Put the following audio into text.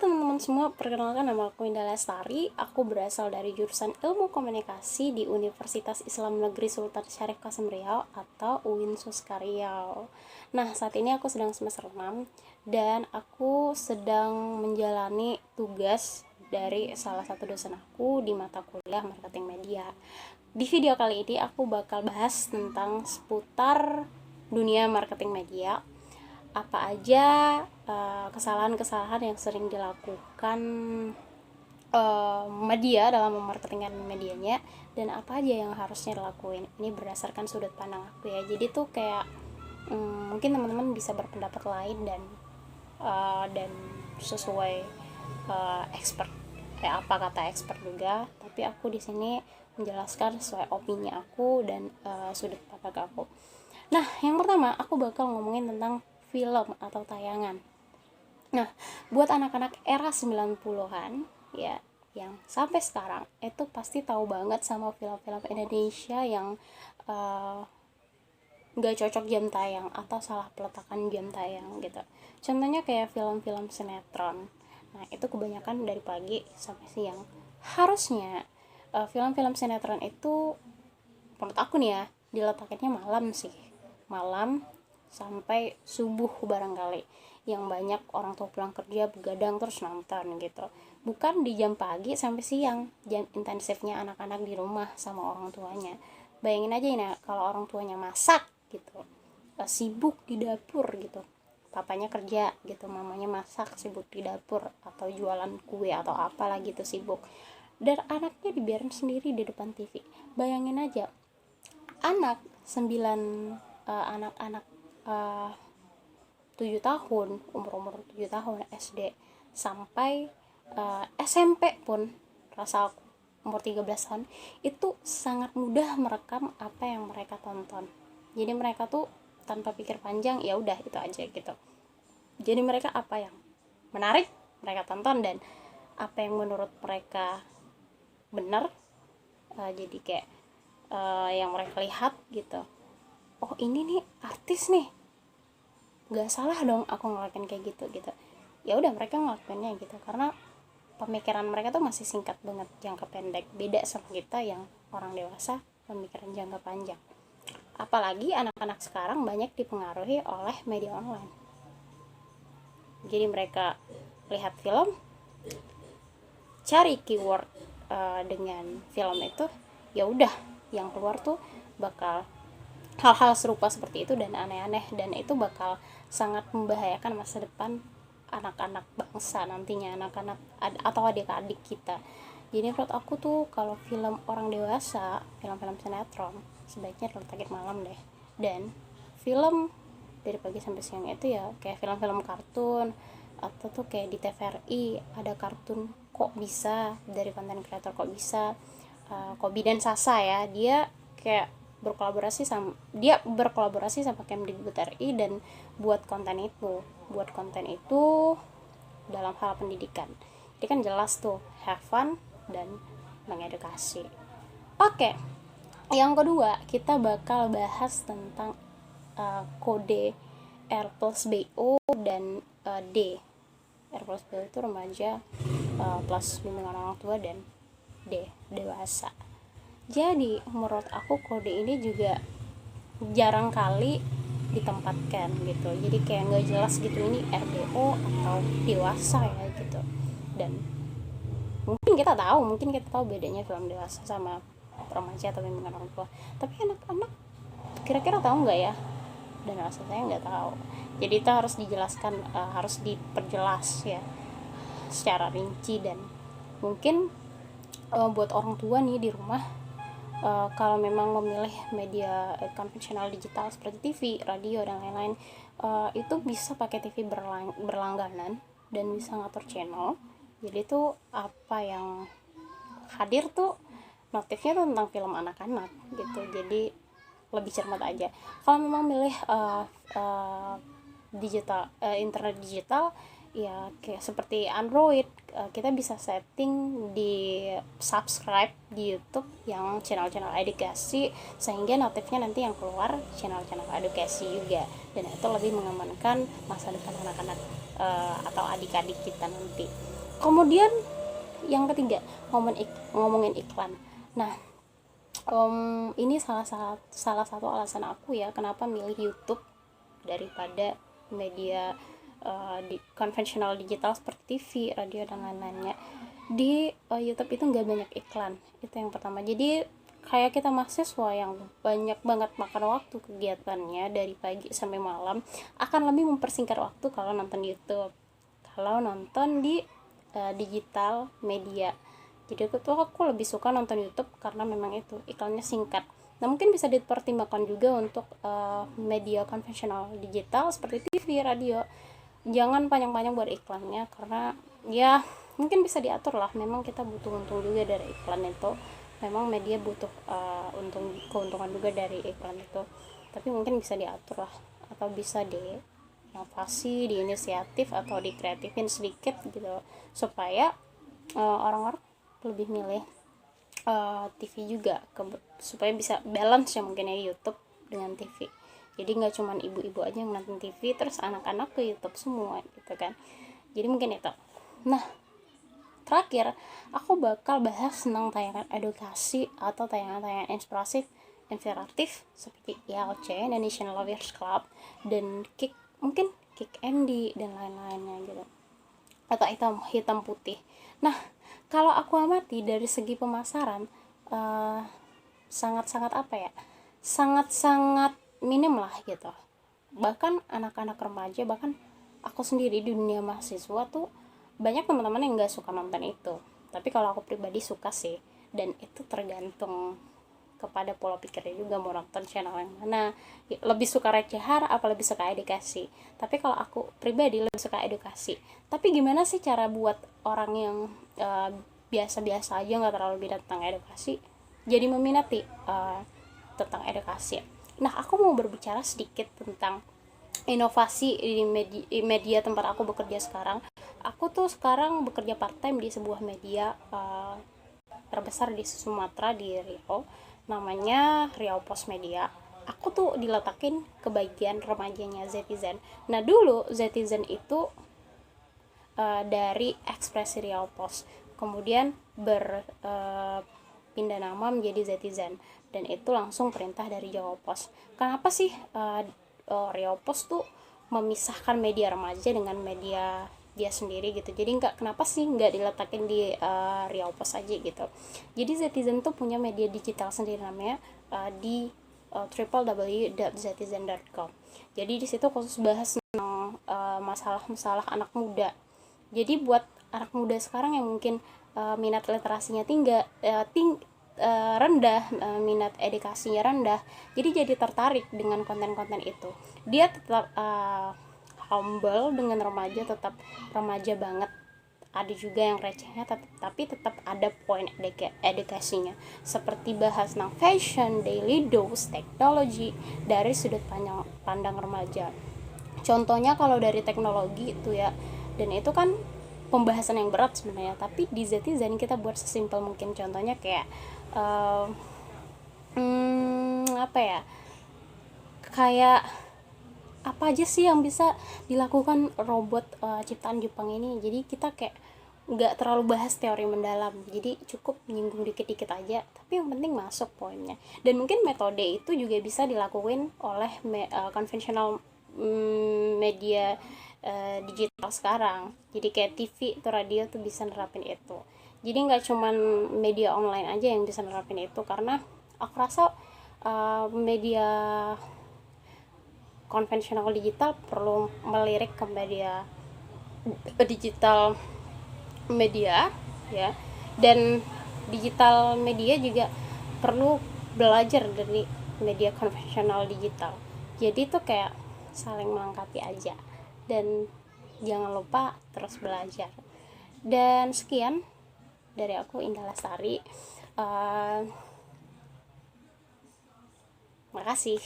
teman-teman semua, perkenalkan nama aku Indah Lestari. Aku berasal dari jurusan Ilmu Komunikasi di Universitas Islam Negeri Sultan Syarif Kasim Riau atau UIN Suska Riau. Nah, saat ini aku sedang semester 6 dan aku sedang menjalani tugas dari salah satu dosen aku di mata kuliah marketing media. Di video kali ini aku bakal bahas tentang seputar dunia marketing media. Apa aja kesalahan-kesalahan yang sering dilakukan media dalam memarketingkan medianya, dan apa aja yang harusnya dilakuin. Ini berdasarkan sudut pandang aku ya. Jadi tuh kayak mungkin teman-teman bisa berpendapat lain dan sesuai expert, kayak apa kata expert juga, tapi aku di sini menjelaskan sesuai opini aku dan sudut pandang aku. Nah, yang pertama aku bakal ngomongin tentang film atau tayangan. Nah, buat anak-anak era 90-an ya, yang sampai sekarang itu pasti tahu banget sama film-film Indonesia yang nggak cocok jam tayang atau salah peletakan jam tayang gitu. Contohnya kayak film-film sinetron. Nah, itu kebanyakan dari pagi sampai siang. Harusnya film-film sinetron itu menurut aku nih ya, diletakannya malam sih. Malam sampai subuh barangkali, yang banyak orang tua pulang kerja begadang terus nonton gitu. Bukan di jam pagi sampai siang, jam intensifnya anak-anak di rumah sama orang tuanya. Bayangin aja ini kalau orang tuanya masak gitu, sibuk di dapur gitu, papanya kerja gitu, mamanya masak sibuk di dapur atau jualan kue atau apalah gitu sibuk, dan anaknya dibiarin sendiri di depan TV. Bayangin aja, anak 9 anak-anak 7 tahun, umur 7 tahun SD sampai SMP pun, rasa aku umur 13 tahun itu sangat mudah merekam apa yang mereka tonton. Jadi mereka tuh tanpa pikir panjang, ya udah itu aja gitu. Jadi mereka apa yang menarik mereka tonton, dan apa yang menurut mereka benar, jadi kayak yang mereka lihat gitu. Oh, ini nih artis nih, nggak salah dong aku ngelakuin kayak gitu. Ya udah mereka ngelakuinnya gitu, karena pemikiran mereka tuh masih singkat banget, jangka pendek, beda sama kita yang orang dewasa pemikiran jangka panjang. Apalagi anak-anak sekarang banyak dipengaruhi oleh media online. Jadi mereka lihat film, cari keyword dengan film itu, ya udah yang keluar tuh bakal hal-hal serupa seperti itu dan aneh-aneh, dan itu bakal sangat membahayakan masa depan anak-anak bangsa nantinya, anak-anak atau adik-adik kita. Jadi menurut aku tuh kalau film orang dewasa, film-film sinetron sebaiknya diletakin malam deh. Dan film dari pagi sampai siang itu ya kayak film-film kartun, atau tuh kayak di TVRI ada kartun Kok Bisa, dari konten kreator Kok Bisa, Kobi dan Sasa ya. Dia kayak berkolaborasi sama Kemdikbud RI dan buat konten itu dalam hal pendidikan. Jadi kan jelas tuh have fun dan mengedukasi. Oke, yang kedua kita bakal bahas tentang kode R plus BO dan D. R plus BO itu remaja, plus bimbingan orang tua, dan D dewasa. Jadi menurut aku kode ini juga jarang kali ditempatkan gitu. Jadi kayak nggak jelas gitu, ini RDO atau dewasa ya gitu. Dan mungkin kita tahu bedanya film dewasa sama remaja atau bimbingan orang tua, tapi anak-anak kira-kira tahu nggak ya? Dan rasa saya nggak tahu. Jadi itu harus dijelaskan, harus diperjelas ya secara rinci. Dan mungkin buat orang tua nih di rumah, kalau memang memilih media konvensional digital seperti TV, radio, dan lain-lain, itu bisa pakai TV berlangganan dan bisa ngatur channel. Jadi tuh apa yang hadir tuh notifnya tuh tentang film anak-anak gitu. Jadi lebih cermat aja. Kalau memang milih internet digital ya kayak seperti Android, kita bisa setting di subscribe di YouTube yang channel-channel edukasi, sehingga notifnya nanti yang keluar channel-channel edukasi juga, dan itu lebih mengamankan masa depan anak-anak atau adik-adik kita nanti. Kemudian yang ketiga, ngomongin iklan. Nah, ini salah satu alasan aku ya kenapa milih YouTube daripada media konvensional digital seperti TV, radio dan lain-lainnya. Di YouTube itu nggak banyak iklan, itu yang pertama. Jadi kayak kita mahasiswa yang banyak banget makan waktu kegiatannya dari pagi sampai malam, akan lebih mempersingkat waktu kalau nonton YouTube, kalau nonton di digital media. Jadi aku lebih suka nonton YouTube karena memang itu iklannya singkat. Nah, mungkin bisa dipertimbangkan juga untuk media konvensional digital seperti TV, radio. Jangan panjang-panjang buat iklannya, karena ya mungkin bisa diatur lah. Memang kita butuh untung juga dari iklan itu. Memang media butuh keuntungan juga dari iklan itu. Tapi mungkin bisa diatur lah, atau bisa diinovasi, diinisiatif, atau dikreatifin sedikit gitu, supaya orang-orang lebih milih TV juga, supaya bisa balance ya mungkin ya YouTube dengan TV. Jadi nggak cuman ibu-ibu aja yang nonton TV terus anak-anak ke YouTube semua gitu kan. Jadi mungkin itu. Nah, terakhir aku bakal bahas tentang tayangan edukasi atau tayangan-tayangan inspiratif seperti ILC, Indonesian Lovers Club, dan mungkin Kick Andy dan lain-lainnya gitu, atau hitam putih. Nah, kalau aku amati dari segi pemasaran, sangat-sangat apa ya, sangat-sangat minim lah gitu. Bahkan anak-anak remaja, bahkan aku sendiri di dunia mahasiswa tuh banyak teman-teman yang nggak suka nonton itu. Tapi kalau aku pribadi suka sih, dan itu tergantung kepada pola pikirnya juga, mau nonton channel yang mana, lebih suka recehan apa lebih suka edukasi. Tapi kalau aku pribadi lebih suka edukasi. Tapi gimana sih cara buat orang yang biasa-biasa aja, nggak terlalu minat tentang edukasi, jadi meminati tentang edukasi? Nah, aku mau berbicara sedikit tentang inovasi di media tempat aku bekerja sekarang. Aku tuh sekarang bekerja part time di sebuah media terbesar di Sumatera, di Riau, namanya Riau Post Media. Aku tuh diletakin ke bagian remajanya Zetizen. Nah, dulu Zetizen itu dari Ekspresi Riau Post, kemudian berpindah nama menjadi Zetizen, dan itu langsung perintah dari Jawa Pos. Kenapa sih Riau Post tuh memisahkan media remaja dengan media dia sendiri gitu? Jadi kenapa sih nggak diletakin di Riau Post aja gitu? Jadi Zetizen tuh punya media digital sendiri, namanya di www.zetizen.com. Jadi di situ khusus bahas tentang masalah-masalah anak muda. Jadi buat anak muda sekarang yang mungkin minat literasinya rendah, minat edukasinya rendah, jadi tertarik dengan konten-konten itu. Dia tetap humble dengan remaja, tetap remaja banget. Ada juga yang recehnya, tapi tetap ada poin edukasinya, seperti bahas tentang fashion, daily dose, teknologi dari sudut pandang remaja. Contohnya kalau dari teknologi itu ya, dan itu kan pembahasan yang berat sebenarnya, tapi di Zetizen kita buat sesimpel mungkin. Contohnya kayak apa ya, kayak apa aja sih yang bisa dilakukan robot ciptaan Jepang ini. Jadi kita kayak nggak terlalu bahas teori mendalam, jadi cukup menyinggung dikit-dikit aja, tapi yang penting masuk poinnya. Dan mungkin metode itu juga bisa dilakuin oleh konvensional media digital sekarang. Jadi kayak TV atau radio tuh bisa nerapin itu. Jadi nggak cuman media online aja yang bisa nerapin itu, karena aku rasa media konvensional digital perlu melirik ke media digital media ya, dan digital media juga perlu belajar dari media konvensional digital. Jadi itu kayak saling melengkapi aja, dan jangan lupa terus belajar. Dan sekian dari aku, Indah Lestari. Makasih.